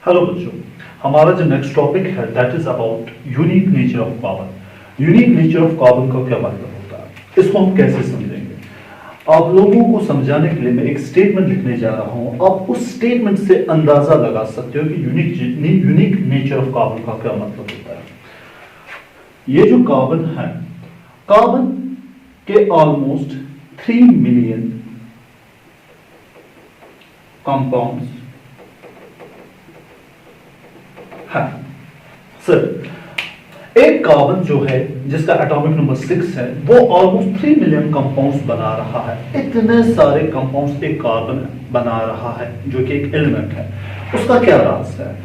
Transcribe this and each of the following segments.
Hello बच्चों, हमारा जो नेक्स्ट टॉपिक है that is about unique nature of carbon. Unique nature of carbon का क्या मतलब होता है, इसको हम कैसे समझेंगे। आप लोगों को समझाने के लिए मैं एक स्टेटमेंट लिखने जा रहा हूं। आप उस स्टेटमेंट से अंदाजा लगा सकते हो कि यूनिक नेचर ऑफ कार्बन का क्या मतलब होता है। ये जो कार्बन है, कार्बन के ऑलमोस्ट 3 मिलियन कंपाउंड्स है। सर, एक कार्बन जो है जिसका एटॉमिक नंबर 6 है वो ऑलमोस्ट 3 मिलियन कंपाउंड्स बना रहा है। इतने सारे कंपाउंड्स एक कार्बन बना रहा है जो कि एक एलिमेंट है। उसका क्या राज है,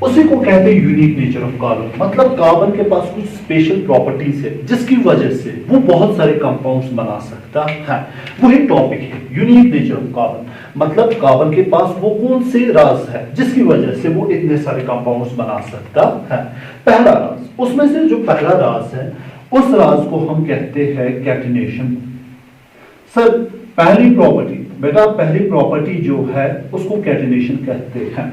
उसी को कहते हैं यूनिक नेचर ऑफ कार्बन। मतलब कार्बन के पास कुछ स्पेशल प्रॉपर्टीज है जिसकी वजह से वो बहुत सारे कंपाउंड्स बना सकता है। वही टॉपिक है यूनिक नेचर ऑफ कार्बन। मतलब कार्बन के पास वो कौन से राज है जिसकी वजह से वो इतने सारे कंपाउंड्स बना सकता है। पहला राज, उसमें से जो पहला राज है उस राज को हम कहते हैं कैटिनेशन। सर, पहली प्रॉपर्टी बेटा, पहली प्रॉपर्टी जो है उसको कैटिनेशन कहते हैं।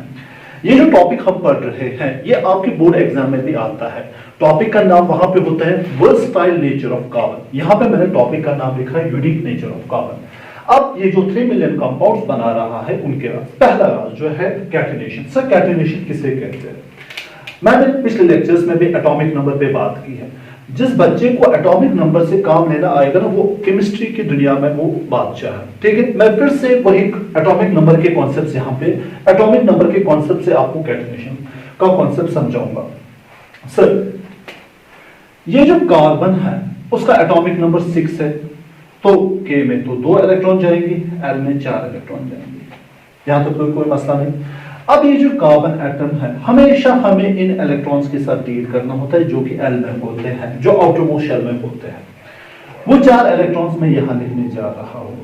ये जो टॉपिक हम पढ़ रहे हैं ये आपके बोर्ड एग्जाम में भी आता है। टॉपिक का नाम वहां पे होता है वर्सटाइल नेचर ऑफ कार्बन। यहां पे मैंने टॉपिक का नाम लिखा है यूनिक नेचर ऑफ कार्बन। अब ये जो 3 मिलियन कंपाउंड्स बना रहा है उनके राज, पहला राज जो है कैटिनेशन। सर, कैटिनेशन किसे कहते हैं? मैंने पिछले लेक्चर्स में भी एटॉमिक नंबर पे बात की है। जिस बच्चे को एटॉमिक नंबर से काम लेना आएगा ना, वो केमिस्ट्री की दुनिया में वो बादशाह है। ठीक है, मैं फिर से वही एटॉमिक नंबर के कॉन्सेप्ट से यहाँ पे एटॉमिक नंबर के कॉन्सेप्ट से आपको कैटिनेशन का कॉन्सेप्ट समझाऊंगा। सर, ये जो कार्बन है उसका एटॉमिक नंबर 6 है, तो के में तो 2 इलेक्ट्रॉन जाएंगे, एल में 4 इलेक्ट्रॉन जाएंगे। यहां तो कोई मसला नहीं। अब ये जो कार्बन एटम है हमेशा हमें इन इलेक्ट्रॉन्स के साथ डील करना होता है जो कि एल में होते हैं, जो आउटरमोस्ट शेल में होते हैं। वो 4 इलेक्ट्रॉन्स मैं यहां लिखने जा रहा हूं।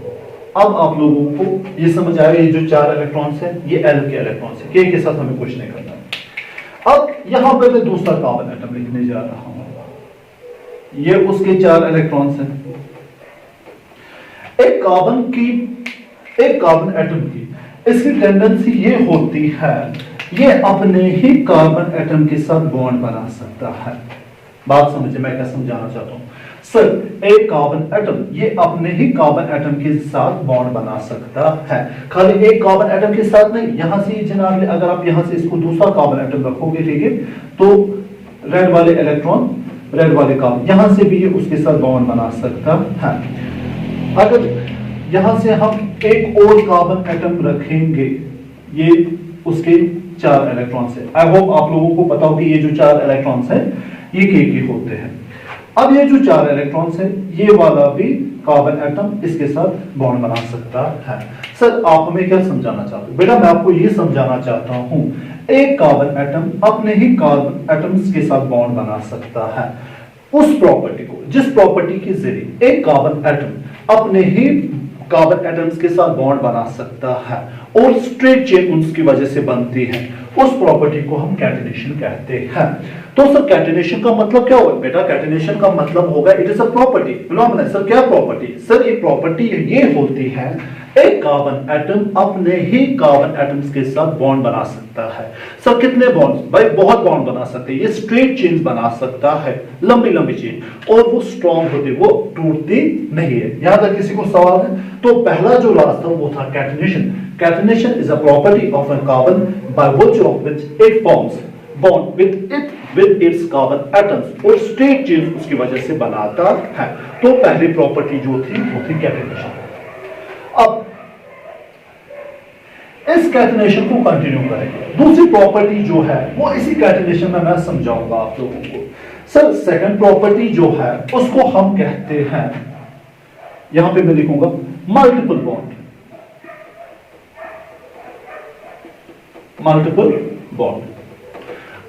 अब आप लोगों को ये समझ आएगा, ये जो 4 इलेक्ट्रॉन्स है ये एल के इलेक्ट्रॉन्स है, के साथ हमें कुछ नहीं करना। अब यहां पर मैं दूसरा कार्बन एटम लिखने जा रहा हूं। ये उसके 4 इलेक्ट्रॉन्स हैं। एक कार्बन एटम की इसकी टेंडेंसी ये होती है, ये अपने ही कार्बन एटम के साथ बॉन्ड बना सकता है। बात समझे मैं क्या समझाना चाहता हूं। सर, एक कार्बन एटम ये अपने ही कार्बन एटम के साथ बॉन्ड बना सकता है। खाली एक कार्बन एटम के साथ नहीं, यहां से जनाब अगर आप यहां से इसको दूसरा कार्बन एटम रखोगे, ठीक है, तो रेड वाले इलेक्ट्रॉन रेड वाले कार्बन यहां से भी ये उसके साथ बॉन्ड बना सकता है। अगर यहां से हम एक और कार्बन एटम रखेंगे, ये उसके 4 इलेक्ट्रॉन्स है। आई होप आप लोगों को पता हो कि ये जो 4 इलेक्ट्रॉन्स हैं ये के होते हैं। अब ये जो 4 इलेक्ट्रॉन्स है ये वाला भी कार्बन एटम इसके साथ बॉन्ड बना सकता है। सर, आप हमें क्या समझाना चाहते हो? बेटा, मैं आपको ये समझाना चाहता हूं, एक कार्बन एटम अपने ही कार्बन एटम्स के साथ बॉन्ड बना सकता है। उस प्रॉपर्टी को, जिस प्रॉपर्टी के जरिए एक कार्बन एटम अपने ही कार्बन एटम्स के साथ बॉन्ड बना सकता है और स्ट्रेट चेन उसकी वजह से बनती है, उस प्रॉपर्टी को हम कैटिनेशन कहते हैं। तो सर, कैटिनेशन का मतलब क्या होगा? बेटा, कैटिनेशन का मतलब होगा it is a property phenomena. Sir, क्या प्रॉपर्टी? सर, ये प्रॉपर्टी ये होती है एक कार्बन एटम अपने ही कार्बन एटम्स के साथ बॉन्ड बना सकता है। सर, कितने बॉन्ड्स? भाई, बहुत बॉन्ड बना सकते हैं। ये स्ट्रेट चेन बना सकता है, लंबी लंबी चेन, और वो स्ट्रॉन्ग होती, वो टूटती नहीं है। यहां तक किसी को सवाल है? तो पहला जो रास्ता वो था catenation. Catenation is a property of a carbon by virtue of which it forms bond with its carbon atoms और straight chain उसकी वजह से बनाता है। तो पहली प्रॉपर्टी जो थी वो थी कैटिनेशन। अब इस कैटिनेशन को कंटिन्यू करेंगे। दूसरी प्रॉपर्टी जो है वो इसी कैटिनेशन में मैं समझाऊंगा आप लोगों को। सर, सेकंड प्रॉपर्टी जो है उसको हम कहते हैं, यहां पे मैं लिखूंगा मल्टीपल बॉन्ड। Multiple bond.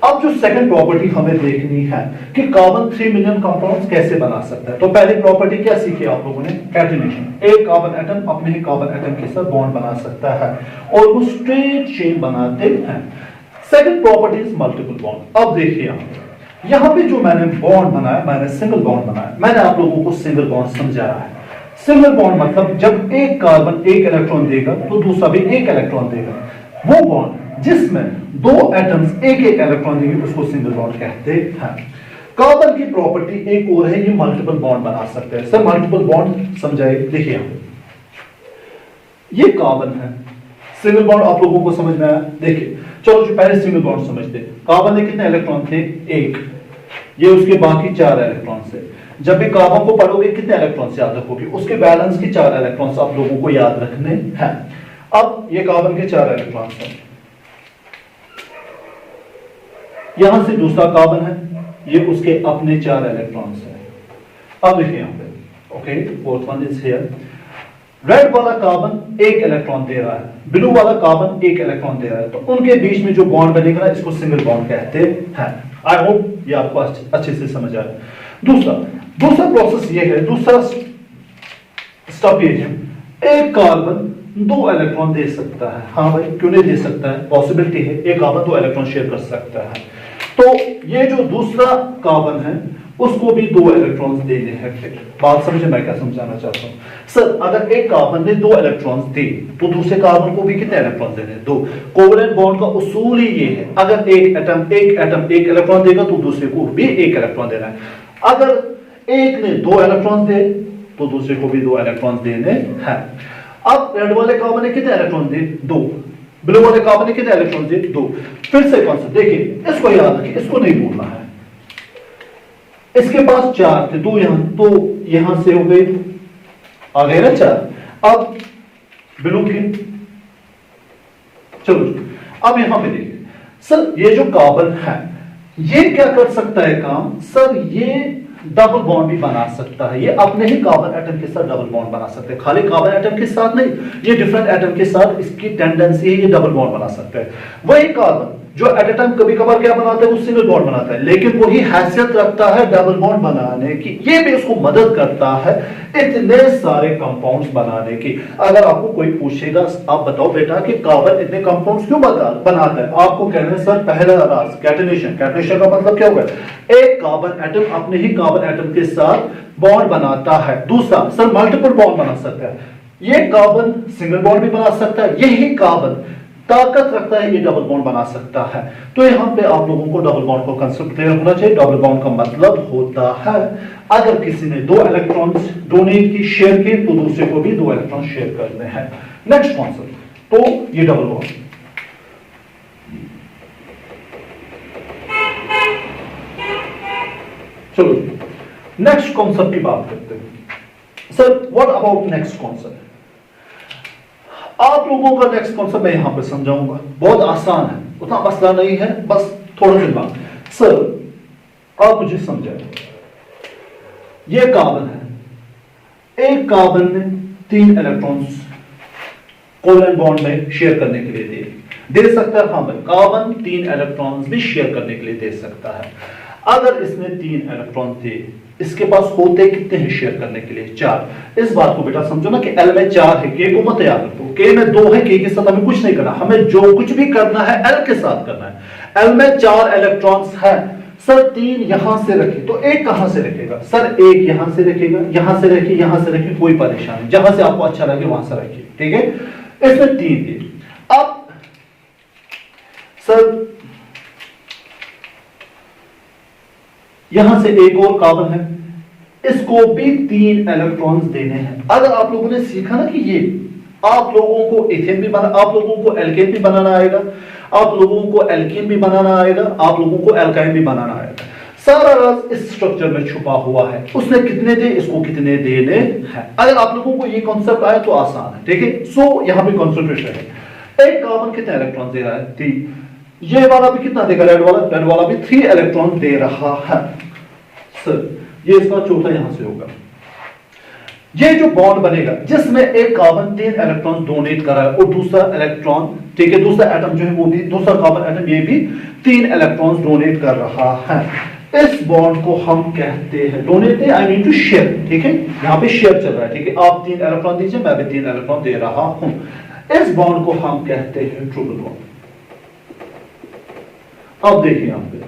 अब जो सेकंड प्रॉपर्टी हमें देखनी है कि कार्बन 3 मिलियन कंपाउंड्स कैसे बना सकता है। तो पहली प्रॉपर्टी क्या सीखी आप लोगों ने? कैटिनेशन। एक कार्बन एटम अपने ही कार्बन एटम के साथ बॉन्ड बना सकता है और वो स्ट्रेट चेन बनाते हैं। Second property is multiple bond. अब देखिए यहां पे जो मैंने बॉन्ड बनाया, मैंने सिंगल बॉन्ड बनाया। मैंने आप लोगों को सिंगल बॉन्ड समझाया है। सिंगल बॉन्ड मतलब जब एक कार्बन एक इलेक्ट्रॉन देगा तो दूसरा भी एक इलेक्ट्रॉन देगा। वो बॉन्ड जिसमें दो एटम्स एक एक इलेक्ट्रॉन देंगे उसको सिंगल बॉन्ड कहते हैं। कार्बन की प्रॉपर्टी एक और है, ये मल्टीपल बॉन्ड बना सकते हैं। सर मल्टीपल बॉन्ड समझाए, देखिए ये कार्बन है, सिंगल बॉन्ड आप लोगों को समझ में आया। देखिए चलो जो पहले सिंगल बॉन्ड समझते हैं। कार्बन में कितने इलेक्ट्रॉन थे? एक, ये उसके बाकी 4 इलेक्ट्रॉन से। जब भी कार्बन को पढ़ोगे कितने इलेक्ट्रॉन से याद रखोगे? उसके बैलेंस के 4 इलेक्ट्रॉन आप लोगों को याद रखने हैं। अब ये कार्बन के 4 इलेक्ट्रॉन हैं, यहां से दूसरा कार्बन है, ये उसके अपने 4 इलेक्ट्रॉन है। अब देखिए यहां पे, okay fourth one is here. Red वाला कार्बन एक इलेक्ट्रॉन दे रहा है, ब्लू वाला कार्बन एक इलेक्ट्रॉन दे रहा है, तो उनके बीच में जो बॉन्ड बनेगा इसको सिंगल बॉन्ड कहते हैं। आई होप ये आपको अच्छे से समझ आया। दूसरा प्रोसेस ये है, दूसरा स्टेप ये है, एक कार्बन 2 इलेक्ट्रॉन दे सकता है। हाँ भाई क्यों नहीं दे सकता है? पॉसिबिलिटी है, एक कार्बन 2 इलेक्ट्रॉन शेयर कर सकता है। तो ये जो दूसरा कार्बन है उसको भी 2 इलेक्ट्रॉन्स देने हैं। फिर बात समझे मैं क्या समझाना चाहता हूं? सर अगर एक कार्बन ने 2 इलेक्ट्रॉन्स दे तो दूसरे कार्बन को भी कितने इलेक्ट्रॉन देने? 2। कोवेलेंट बॉन्ड का उसूल ही ये है, अगर एक एटम एक इलेक्ट्रॉन देगा तो दूसरे को भी एक इलेक्ट्रॉन देना है। अगर एक ने 2 इलेक्ट्रॉन दे तो दूसरे को भी 2 इलेक्ट्रॉन देने हैं। अब रेड वाले कार्बन ने कितने इलेक्ट्रॉन दे? 2। ब्लू वाले कार्बन ने कितने इलेक्ट्रॉन दे? 2। फिर से कॉन्सेप्ट देखिए, इसको याद रखिए, इसको नहीं भूलना है। इसके पास 4 थे, 2 यहां, तो यहां से हो गए, आ गए ना 4। अब ब्लू के, चलो अब यहां पे देखिए सर, ये जो कार्बन है ये क्या कर सकता है काम? सर ये डबल बॉन्ड भी बना सकता है, ये अपने ही कार्बन एटम के साथ डबल बॉन्ड बना सकते हैं। खाली कार्बन एटम के साथ नहीं, ये डिफरेंट एटम के साथ इसकी टेंडेंसी है, ये डबल बॉन्ड बना सकता है। वही कार्बन जो एट ए टाइम कभी कभार क्या बनाता है, वो सिंगल बॉन्ड बनाता है, लेकिन वही हैसियत रखता है डबल बॉन्ड बनाने की। ये भी उसको मदद करता है इतने सारे कंपाउंड्स बनाने की। अगर आपको कोई पूछेगा आप बताओ बेटा कि कार्बन इतने कंपाउंड्स क्यों बनाता है, आपको कहना है सर पहला राज कैटेनेशन। कैटेनेशन का मतलब क्या होगा? एक कार्बन एटम अपने ही कार्बन एटम के साथ बॉन्ड बनाता है। दूसरा सर मल्टीपल बॉन्ड बना सकता है, ये कार्बन सिंगल बॉन्ड भी बना सकता है, यही कार्बन ताकत रखता है ये डबल बॉन्ड बना सकता है। तो यहां पे आप लोगों को डबल बॉन्ड को कंसेप्ट क्लियर होना चाहिए। डबल बॉन्ड का मतलब होता है अगर किसी ने 2 इलेक्ट्रॉन्स डोनेट की, शेयर की, तो दूसरे को भी 2 इलेक्ट्रॉन शेयर करने हैं। नेक्स्ट कॉन्सेप्ट, तो ये डबल बॉन्ड। चलो नेक्स्ट कॉन्सेप्ट की बात करते हैं। Sir what about next concept? आप लोगों का नेक्स्ट कॉन्सेप्ट मैं यहां पर समझाऊंगा, बहुत आसान है, उतना मसला नहीं है, बस थोड़ा सा बात। सर आप मुझे समझाए, ये कार्बन है, एक कार्बन ने 3 इलेक्ट्रॉन्स कोवेलेंट बॉन्ड में शेयर करने के लिए दे सकता है। हाँ भाई कार्बन 3 इलेक्ट्रॉन्स भी शेयर करने के लिए दे सकता है। अगर इसने 3 इलेक्ट्रॉन थे, इसके पास होते कितने हैं शेयर करने के लिए? 4। इस बात को बेटा समझो ना कि एल में 4 है, के को मत याद रखो, के में 2 है, के साथ हमें कुछ नहीं करना, हमें जो कुछ भी करना है एल के साथ करना है। एल में 4 इलेक्ट्रॉन्स है। सर 3 यहां से रखे तो एक कहां से रखेगा? सर एक यहां से रखेगा, यहां से रखिए, यहां से रखिए, कोई परेशानी नहीं, जहां से आपको अच्छा लगे वहां से रखिए, ठीक है। इसमें 3 थे। अब सर यहां से एक और कार्बन है, इसको भी 3 इलेक्ट्रॉन्स देने हैं। अगर आप लोगों ने सीखा ना कि ये आप लोगों को इथेन भी बना, आप लोगों को एल्केन भी बनाना आएगा, आप लोगों को एल्कीन भी बनाना आएगा, आप लोगों को एल्काइन भी बनाना आएगा। सारा राज इस स्ट्रक्चर में छुपा हुआ है। उसने कितने दे, इसको कितने देने हैं। अगर आप लोगों को ये कॉन्सेप्ट आया तो आसान है, ठीक है। सो यहां पे कॉन्सेंट्रेशन है। एक कार्बन कितने इलेक्ट्रॉन दे रहा है? 3। ये वाला भी कितना देगा? रेड वाला भी 3 इलेक्ट्रॉन दे रहा है। सर ये इसका चौथा यहां से होगा। ये जो बॉन्ड बनेगा जिसमें एक कार्बन 3 इलेक्ट्रॉन डोनेट कर रहा है और दूसरा इलेक्ट्रॉन, ठीक है, दूसरा एटम जो है वो भी, दूसरा कार्बन एटम ये भी 3 इलेक्ट्रॉन डोनेट कर रहा है। इस बॉन्ड को हम कहते हैं donate, I mean to share, ठीक है। यहां पे शेयर चल रहा है, ठीक है, आप 3 इलेक्ट्रॉन दीजिए, मैं भी 3 इलेक्ट्रॉन दे रहा हूं। इस बॉन्ड को हम कहते हैं ट्रिपल बॉन्ड। अब देखिए यहां पे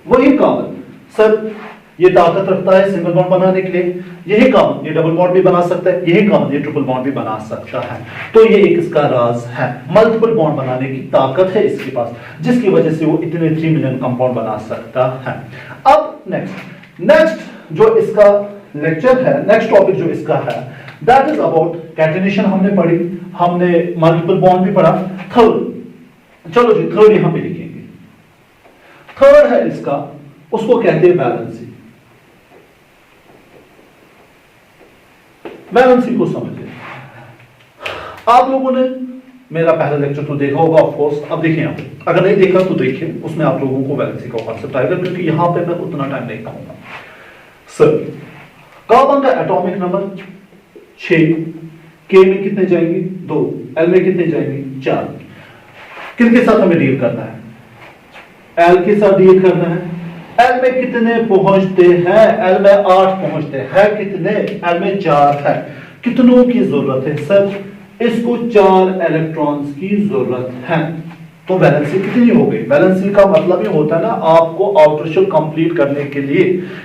वही कार्बन, सर ये ताकत रखता है सिंगल बॉन्ड बनाने के लिए। यही कार्बन ये डबल बॉन्ड भी बना सकता है, यही कार्बन ये ट्रिपल बॉन्ड भी बना सकता है। तो ये एक इसका राज है, मल्टीपल बॉन्ड बनाने की ताकत है इसके पास, जिसकी वजह से वो इतने 3 मिलियन कंपाउंड बना सकता है। अब नेक्स्ट जो इसका लेक्चर है, नेक्स्ट टॉपिक जो इसका है दैट इज अबाउट कैटेनेशन। हमने पढ़ी, हमने मल्टीपल बॉन्ड भी पढ़ा। थर्ड, चलो जी थर्ड यहां पे लिखेंगे। थर्ड है इसका, उसको कहते हैं वैलेंसी। वैलेंसी को समझिए। आप लोगों ने मेरा पहला लेक्चर तो देखा होगा ऑफ कोर्स। अब देखिए यहां पे, अगर नहीं देखा तो देखिए, उसमें आप लोगों को वैलेंसी का कॉन्सेप्ट आएगा, क्योंकि यहां पे मैं उतना टाइम नहीं कहूंगा। सर कार्बन का एटॉमिक नंबर 6, के में कितने जाएंगे 2, एल में कितने जाएंगे 4। किनके साथ हमें डील करना है? एल के साथ डील करना है। एल में कितने पहुंचते हैं? एल में 8 पहुंचते हैं। कितने? एल में 4 है। कितनों की जरूरत है? सर इसको 4 इलेक्ट्रॉन्स की जरूरत है। तो वैलेंसी कितनी हो गई? वैलेंसी का मतलब ये होता है ना, आपको आउटर शेल कंप्लीट करने के लिए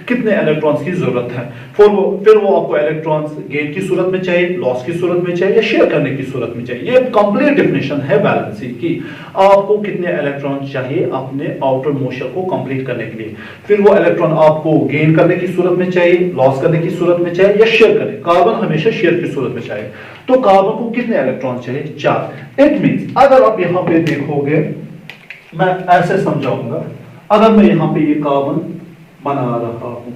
कितने इलेक्ट्रॉन्स की जरूरत है। फिर वो आपको इलेक्ट्रॉन्स गेन की सूरत में चाहिए, लॉस की सूरत में चाहिए, या शेयर करने की सूरत में चाहिए। ये कंप्लीट डेफिनेशन है वैलेंसी की। आपको कितने इलेक्ट्रॉन चाहिए अपने आउटर मोशन को कंप्लीट करने के लिए। फिर वो इलेक्ट्रॉन आपको गेन करने की सूरत में चाहिए, लॉस करने की सूरत में चाहिए, या शेयर करने। कार्बन हमेशा शेयर की सूरत में चाहिए। तो कार्बन को कितने इलेक्ट्रॉन चाहिए? 4। इट मींस अगर आप यहां पे देखोगे, मैं ऐसे समझाऊंगा। अगर मैं यहां पे ये कार्बन बना रहा हूं,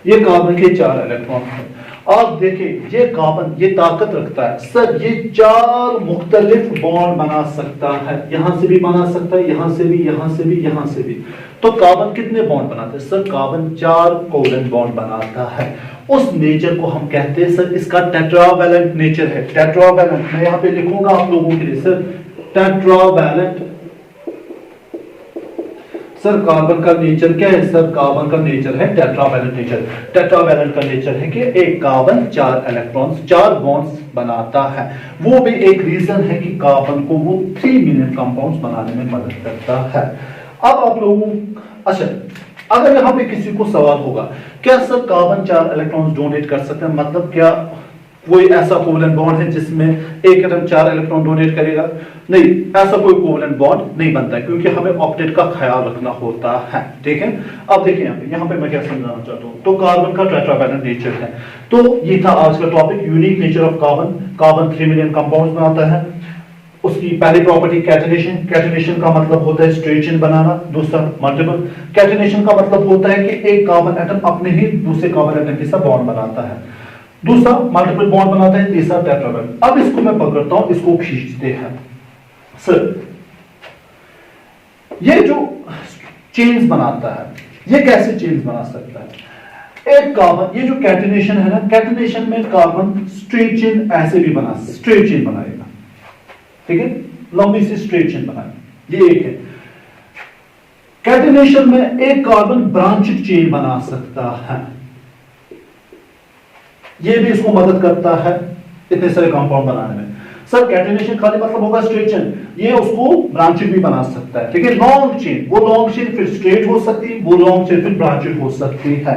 ये कार्बन के 4 इलेक्ट्रॉन हैं। आप देखें ये कार्बन ये ताकत रखता है, सर ये 4 मुख्तलिफ बॉन्ड बना सकता है। यहां से भी बना सकता है, यहां से भी, यहां से भी, यहां से भी। तो कार्बन कितने बॉन्ड बनाता है? सर कार्बन 4 कोवेलेंट बॉन्ड बनाता है। उस नेचर को हम कहते हैं सर इसका टेट्रावैलेंट नेचर है। टेट्रावैलेंट मैं यहां पे लिखूंगा आप लोगों के लिए, सर टेट्रावैलेंट। सर कार्बन का नेचर क्या है? सर कार्बन का नेचर है टेट्रावैलेंट नेचर। टेट्रावैलेंट का नेचर है कि एक कार्बन 4 इलेक्ट्रॉन्स 4 बॉन्ड्स बनाता है। वो भी एक रीजन है कि कार्बन को वो 3 मिलियन कंपाउंड्स बनाने में मदद करता है। अब आप लोगों, अच्छा अगर यहां पे किसी को सवाल होगा, क्या सर कार्बन 4 इलेक्ट्रॉन्स डोनेट कर सकते हैं? मतलब क्या कोई ऐसा कोवेलेंट बॉन्ड है जिसमें एक एटम 4 इलेक्ट्रॉन डोनेट करेगा? नहीं, ऐसा कोई कोवेलेंट बॉन्ड नहीं बनता है, क्योंकि हमें ऑक्टेट का ख्याल रखना होता है। ठीक है, अब देखिए यहां पे मैं क्या समझाना चाहता हूं। तो कार्बन का टेट्रावैलेंट नेचर है। तो ये था आज का topic, unique nature of carbon. Carbon 3 million compounds बनाता है। उसकी पहली प्रॉपर्टी कैटेनेशन। कैटेनेशन का मतलब होता है स्ट्रेट चेन बनाना। दूसरा मल्टीपल। कैटेनेशन का मतलब होता है कि एक कार्बन एटम अपने ही दूसरे कार्बन एटम के साथ बॉन्ड बनाता है। दूसरा मल्टीपल बॉन्ड बनाता है। तीसरा टेट्रावैलेंट। अब इसको मैं पकड़ता हूं, इसको खींचते हैं। सर ये जो चेन्स बनाता है, ये कैसे चेन्स बना सकता है? एक कार्बन, ये जो कैटेनेशन है ना, कैटेनेशन में कार्बन स्ट्रेट चेन ऐसे भी बना, स्ट्रेट चेन बनाएगा। ठीक है, लंबी सी स्ट्रेट चेन बनाएगा। ये एक है। कैटेनेशन में एक कार्बन ब्रांचेड चेन बना सकता है। ये भी इसको मदद करता है इतने सारे कंपाउंड बनाने में। सर कैटेनेशन खाली मतलब होगा स्ट्रेट चेन, ये उसको ब्रांचेड भी बना सकता है। ठीक है, लॉन्ग चेन, वो लॉन्ग चेन फिर स्ट्रेट हो सकती है, वो लॉन्ग चेन फिर ब्रांचेड हो सकती है।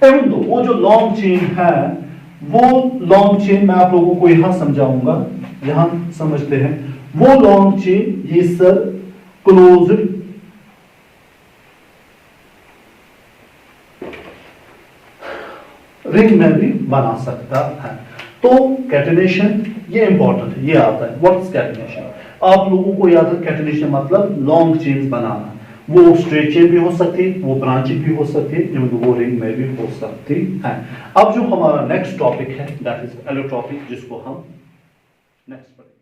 एवं तो वो जो लॉन्ग चेन है, वो लॉन्ग चेन मैं आप लोगों को यहां समझाऊंगा, यहां समझते हैं। वो लॉन्ग चेन ये सर क्लोज्ड रिंग में भी बना सकता है। तो कैटेनेशन ये इंपॉर्टेंट है, ये आता है। What is catenation? आप लोगों को याद है कैटेनेशन मतलब लॉन्ग चेन्स बनाना। वो स्ट्रेट चेन भी हो सकती है, वो ब्रांचेड भी हो सकती है, वो रिंग में भी हो सकती है। अब जो हमारा नेक्स्ट टॉपिक है दैट इज एलोट्रॉपी, जिसको हम नेक्स्ट पढ़ेंगे।